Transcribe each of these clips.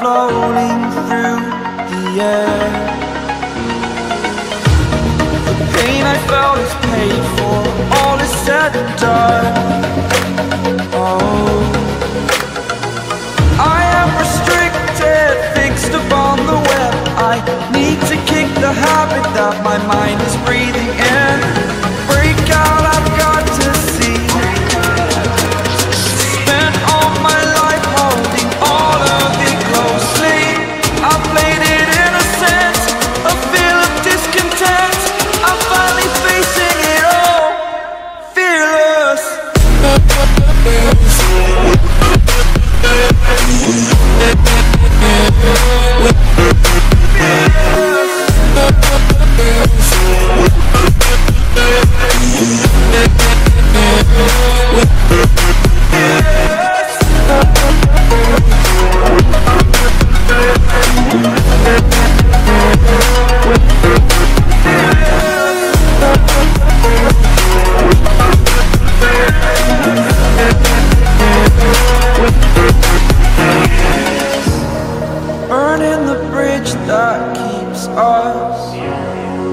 floating through the air. The pain I felt is paid for, all is said and done. Oh, I am restricted, fixed upon the web. I need to kick the habit that my mind is breathing in. Break out, I've got to see. Spent all my life holding all of it closely. I played it innocent, a feel of discontent. I'm finally facing it all, fearless. Burning the bridge that keeps us.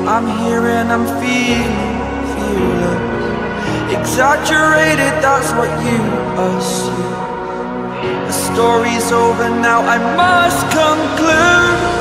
I'm here and I'm feeling fearless. Exaggerated, that's what you assume. The story's over now, I must conclude.